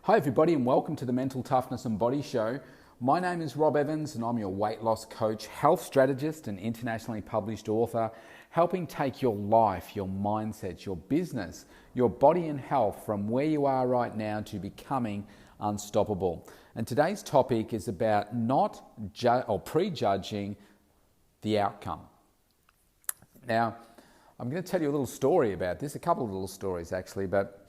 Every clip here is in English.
Hi everybody and welcome to the Mental Toughness and Body Show. My name is Rob Evans and I'm your weight loss coach, health strategist and internationally published author, helping take your life, your mindset, your business, your body and health from where you are right now to becoming unstoppable. And today's topic is about not prejudging the outcome. Now, I'm going to tell you a little story about this, a couple of little stories actually, but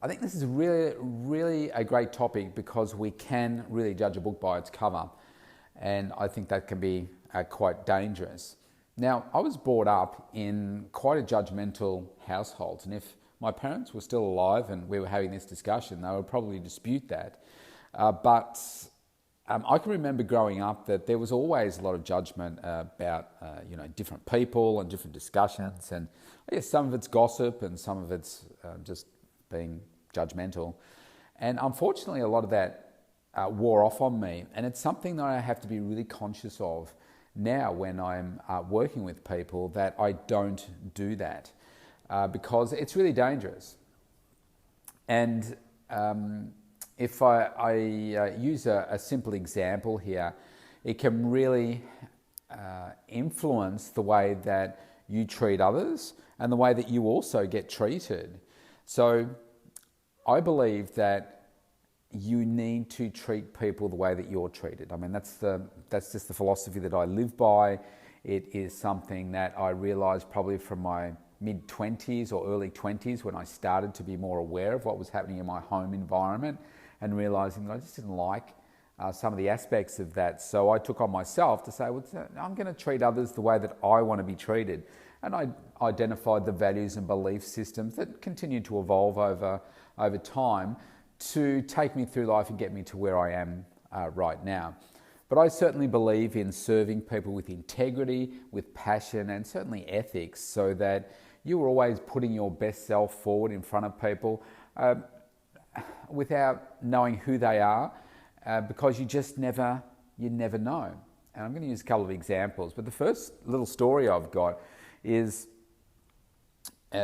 I think this is really a great topic because we can really judge a book by its cover, and I think that can be quite dangerous. Now, I was brought up in quite a judgmental household, and if my parents were still alive and we were having this discussion, they would probably dispute that. But I can remember growing up that there was always a lot of judgment about different people and different discussions, and I guess some of it's gossip and some of it's just being judgmental. And unfortunately, a lot of that wore off on me. And it's something that I have to be really conscious of now when I'm working with people, that I don't do that because it's really dangerous. And if I use a simple example here, it can really influence the way that you treat others and the way that you also get treated. So I believe that you need to treat people the way that you're treated. I mean, that's just the philosophy that I live by. It is something that I realized probably from my mid-20s or early 20s when I started to be more aware of what was happening in my home environment and realizing that I just didn't like some of the aspects of that. So I took on myself to say, well, I'm going to treat others the way that I want to be treated. And I identified the values and belief systems that continue to evolve over time to take me through life and get me to where I am right now. But I certainly believe in serving people with integrity, with passion, and certainly ethics, so that you are always putting your best self forward in front of people without knowing who they are, because you never know. And I'm going to use a couple of examples, but the first little story I've got is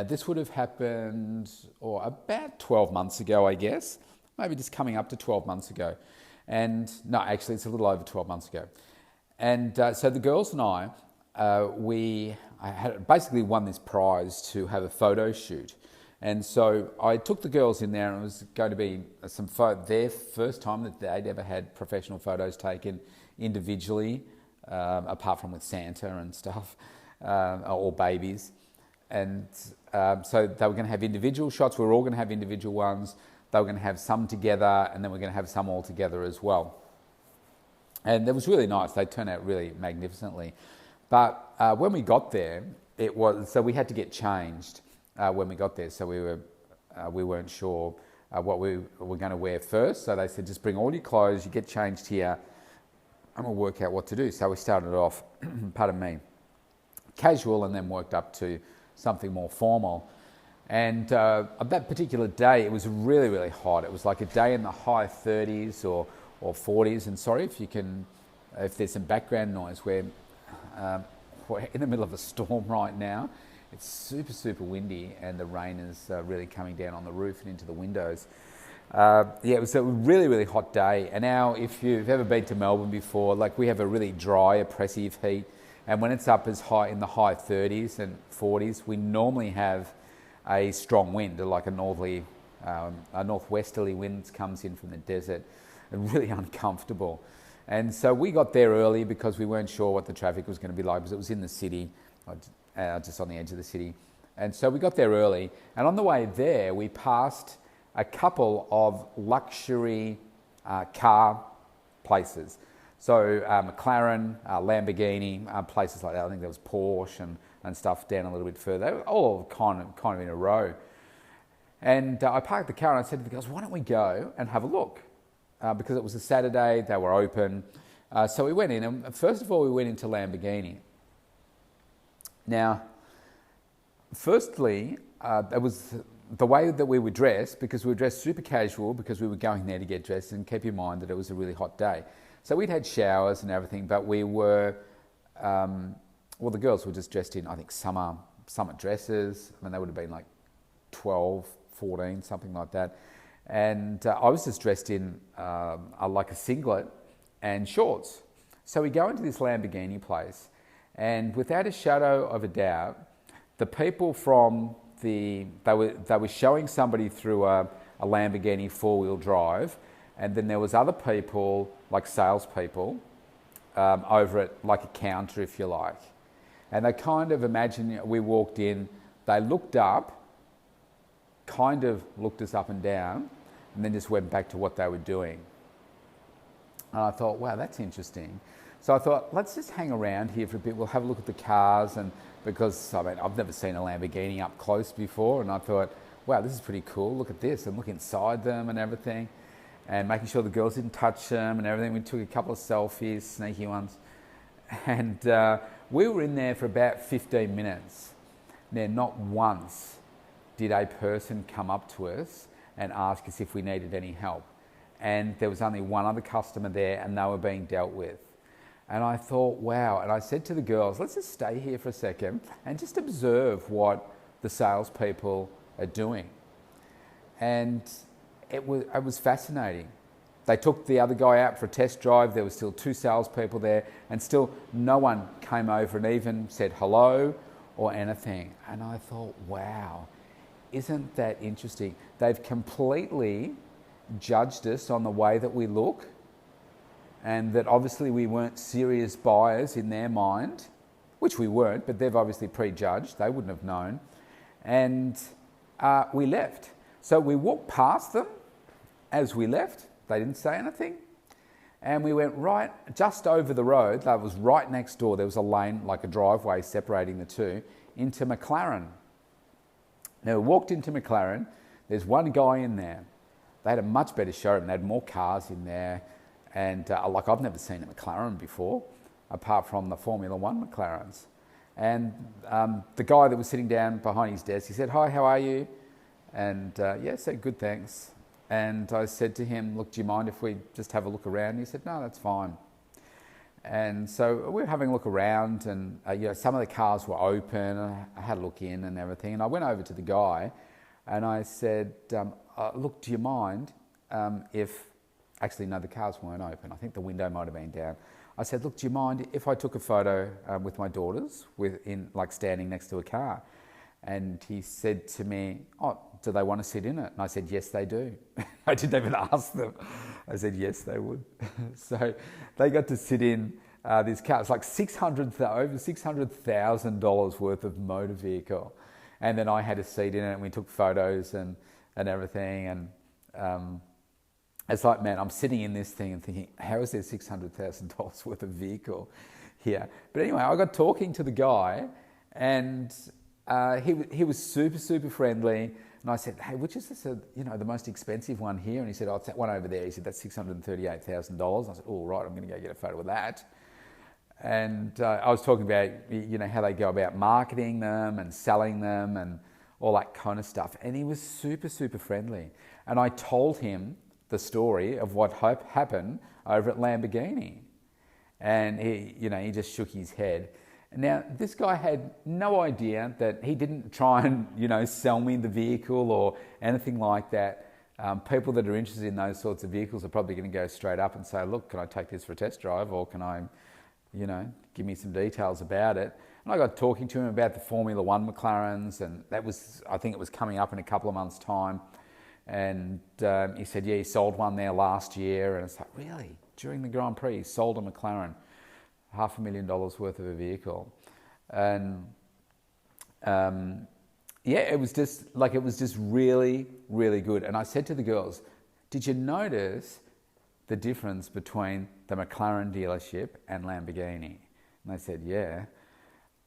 this would have happened about 12 months ago, I guess, maybe just coming up to 12 months ago. And no, actually it's a little over 12 months ago. And so the girls and I had basically won this prize to have a photo shoot. And so I took the girls in there, and it was going to be their first time that they'd ever had professional photos taken individually, apart from with Santa and stuff, or babies. And so they were going to have individual shots. We were all going to have individual ones. They were going to have some together, and then we're going to have some all together as well. And it was really nice. They turned out really magnificently. But when we got there, so we had to get changed when we got there. So we weren't sure what we were going to wear first. So they said, just bring all your clothes, you get changed here, and we'll work out what to do. So we started off, pardon me, casual, and then worked up to something more formal. And on that particular day, it was really, really hot. It was like a day in the high 30s or 40s. And sorry if there's some background noise. We're in the middle of a storm right now. It's super, super windy, and the rain is really coming down on the roof and into the windows. It was a really, really hot day. And now, if you've ever been to Melbourne before, like, we have a really dry, oppressive heat. And when it's up as high in the high 30s and 40s, we normally have a strong wind, like a northwesterly wind comes in from the desert, and really uncomfortable. And so we got there early because we weren't sure what the traffic was going to be like, because it was in the city, just on the edge of the city. And so we got there early, and on the way there, we passed a couple of luxury car places. So McLaren, Lamborghini, places like that. I think there was Porsche and stuff down a little bit further. They were all kind of in a row. And I parked the car and I said to the girls, why don't we go and have a look? Because it was a Saturday, they were open. So we went in, and first of all, we went into Lamborghini. Now, firstly, it was the way that we were dressed, because we were dressed super casual because we were going there to get dressed, and keep in mind that it was a really hot day. So we'd had showers and everything, but we were, the girls were just dressed in, I think, summer dresses. I mean, they would have been like 12, 14, something like that. And I was just dressed in like a singlet and shorts. So we go into this Lamborghini place, and without a shadow of a doubt, the people from they were showing somebody through a Lamborghini four-wheel drive, and then there was other people, like salespeople, over at like a counter, if you like. And they kind of imagined, we walked in, they looked up, kind of looked us up and down, and then just went back to what they were doing. And I thought, wow, that's interesting. So I thought, let's just hang around here for a bit. We'll have a look at the cars, and because I mean, I've never seen a Lamborghini up close before, and I thought, wow, this is pretty cool. Look at this, and look inside them and everything, and making sure the girls didn't touch them and everything. We took a couple of selfies, sneaky ones, and we were in there for about 15 minutes. Now, not once did a person come up to us and ask us if we needed any help. And there was only one other customer there, and they were being dealt with. And I thought, wow. And I said to the girls, let's just stay here for a second and just observe what the salespeople are doing. And it was fascinating. They took the other guy out for a test drive. There were still two salespeople there, and still no one came over and even said hello or anything. And I thought, wow, isn't that interesting? They've completely judged us on the way that we look, and that obviously we weren't serious buyers in their mind, which we weren't, but they've obviously prejudged. They wouldn't have known. And we left. So we walked past them as we left. They didn't say anything. And we went right just over the road. That was right next door. There was a lane, like a driveway separating the two, into McLaren. Now we walked into McLaren. There's one guy in there. They had a much better showroom. They had more cars in there. And like I've never seen a McLaren before, apart from the Formula One McLarens. And the guy that was sitting down behind his desk, he said, "Hi, how are you?" And yeah, I said, "Good, thanks." And I said to him, "Look, do you mind if we just have a look around?" And he said, "No, that's fine." And so we were having a look around, and some of the cars were open. And I had a look in and everything. And I went over to the guy, and I said, "Look, do you mind if..." Actually, no, the cars weren't open. I think the window might have been down. I said, "Look, do you mind if I took a photo with my daughters, like standing next to a car?" And he said to me, "Oh, do they want to sit in it?" And I said, "Yes, they do." I didn't even ask them. I said, yes, they would. So they got to sit in this car. It's like over $600,000 worth of motor vehicle. And then I had a seat in it, and we took photos and everything. And it's like, man, I'm sitting in this thing and thinking, how is there $600,000 worth of vehicle here? But anyway, I got talking to the guy, and he was super, super friendly. And I said, "Hey, which is this, the most expensive one here?" And he said, "Oh, it's that one over there." He said, "That's $638,000. I said, "Oh, right, I'm going to go get a photo of that." And I was talking about, how they go about marketing them and selling them and all that kind of stuff. And he was super, super friendly. And I told him the story of what happened over at Lamborghini. And he just shook his head. Now, this guy had no idea that he didn't try and, sell me the vehicle or anything like that. People that are interested in those sorts of vehicles are probably going to go straight up and say, "Look, can I take this for a test drive, or can I, give me some details about it?" And I got talking to him about the Formula One McLarens, and I think it was coming up in a couple of months' time. And he said, yeah, he sold one there last year. And it's like, really? During the Grand Prix, he sold a McLaren, $500,000 worth of a vehicle. And it was just really, really good. And I said to the girls, "Did you notice the difference between the McLaren dealership and Lamborghini?" And they said, "Yeah."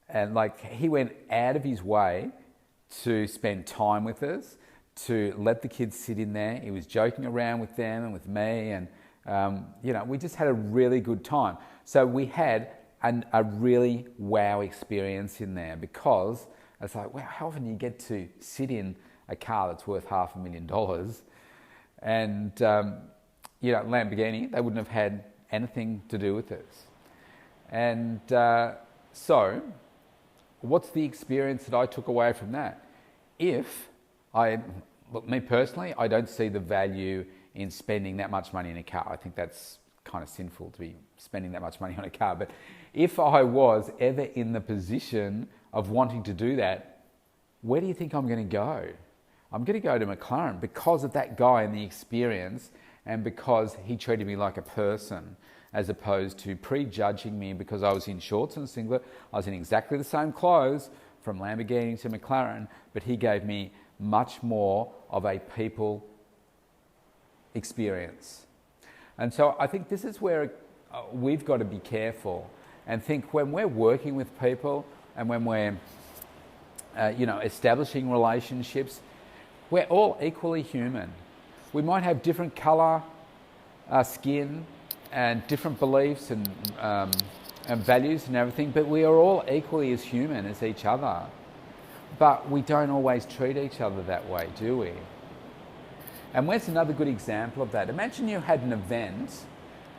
And he went out of his way to spend time with us, to let the kids sit in there. He was joking around with them and with me, and we just had a really good time. So we had a really wow experience in there, because it's like, wow, how often do you get to sit in a car that's worth $500,000? And Lamborghini, they wouldn't have had anything to do with this. And so what's the experience that I took away from that? If I look, me personally, I don't see the value in spending that much money in a car. I think that's kind of sinful to be spending that much money on a car. But if I was ever in the position of wanting to do that, where do you think I'm going to go? I'm going to go to McLaren because of that guy and the experience, and because he treated me like a person, as opposed to prejudging me because I was in shorts and singlet. I was in exactly the same clothes from Lamborghini to McLaren, but he gave me much more of a people experience. And so I think this is where we've got to be careful and think, when we're working with people and when we're establishing relationships, we're all equally human. We might have different colour, skin, and different beliefs and values and everything, but we are all equally as human as each other. But we don't always treat each other that way, do we? And where's another good example of that? Imagine you had an event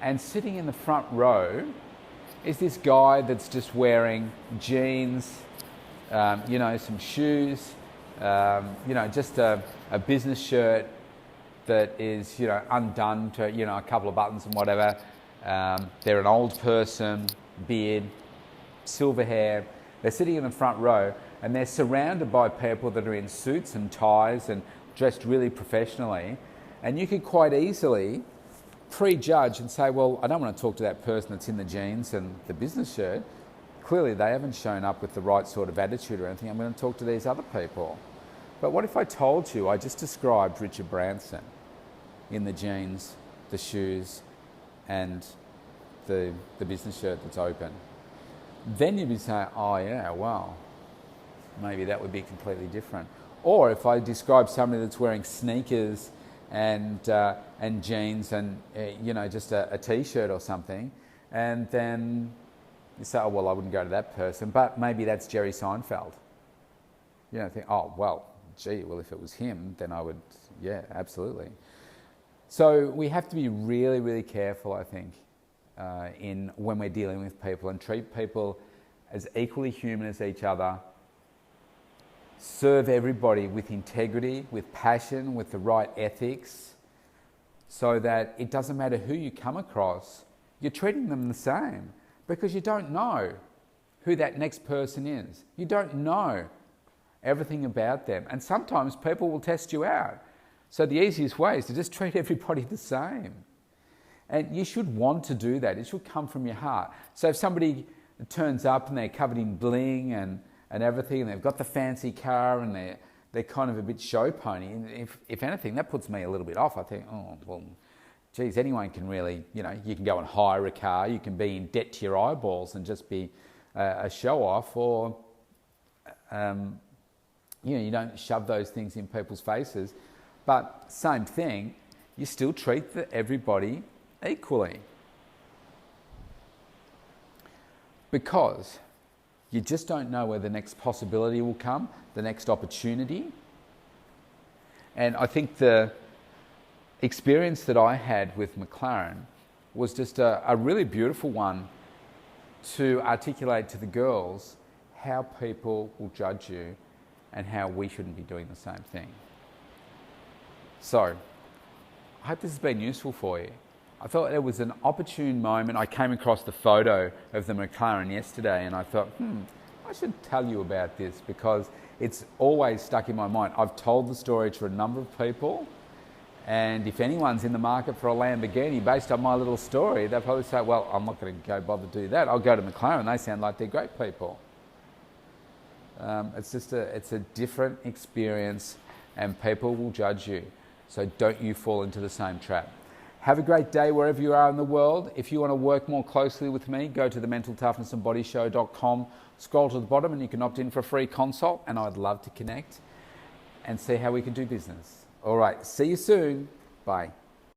and sitting in the front row is this guy that's just wearing jeans, some shoes, just a business shirt that is, undone to, a couple of buttons and whatever. They're an old person, beard, silver hair. They're sitting in the front row and they're surrounded by people that are in suits and ties and dressed really professionally. And you could quite easily prejudge and say, well, I don't want to talk to that person that's in the jeans and the business shirt. Clearly they haven't shown up with the right sort of attitude or anything. I'm going to talk to these other people. But what if I told you I just described Richard Branson in the jeans, the shoes, and the business shirt that's open? Then you'd be saying, oh yeah, well, maybe that would be completely different. Or if I describe somebody that's wearing sneakers and jeans and just a t-shirt or something, and then you say, oh well, I wouldn't go to that person, but maybe that's Jerry Seinfeld. Think, oh well, gee, well if it was him, then I would, yeah, absolutely. So we have to be really, really careful, I think, in when we're dealing with people, and treat people as equally human as each other. Serve everybody with integrity, with passion, with the right ethics, so that it doesn't matter who you come across, you're treating them the same, because you don't know who that next person is. You don't know everything about them, and sometimes people will test you out. So the easiest way is to just treat everybody the same. And you should want to do that. It should come from your heart. So if somebody turns up and they're covered in bling and everything, and they've got the fancy car and they're kind of a bit show pony, and if anything, that puts me a little bit off. I think, oh, well, geez, anyone can really, you can go and hire a car, you can be in debt to your eyeballs and just be a show off, or, you don't shove those things in people's faces. But same thing, you still treat everybody equally. Because you just don't know where the next possibility will come, the next opportunity. And I think the experience that I had with McLaren was just a really beautiful one to articulate to the girls how people will judge you and how we shouldn't be doing the same thing. So, I hope this has been useful for you. I thought it was an opportune moment. I came across the photo of the McLaren yesterday and I thought, I should tell you about this because it's always stuck in my mind. I've told the story to a number of people, and if anyone's in the market for a Lamborghini based on my little story, they'll probably say, well, I'm not going to go bother to do that. I'll go to McLaren. They sound like they're great people. It's a different experience, and people will judge you. So don't you fall into the same trap. Have a great day wherever you are in the world. If you want to work more closely with me, go to thementaltoughnessandbodyshow.com, scroll to the bottom and you can opt in for a free consult, and I'd love to connect and see how we can do business. All right, see you soon. Bye.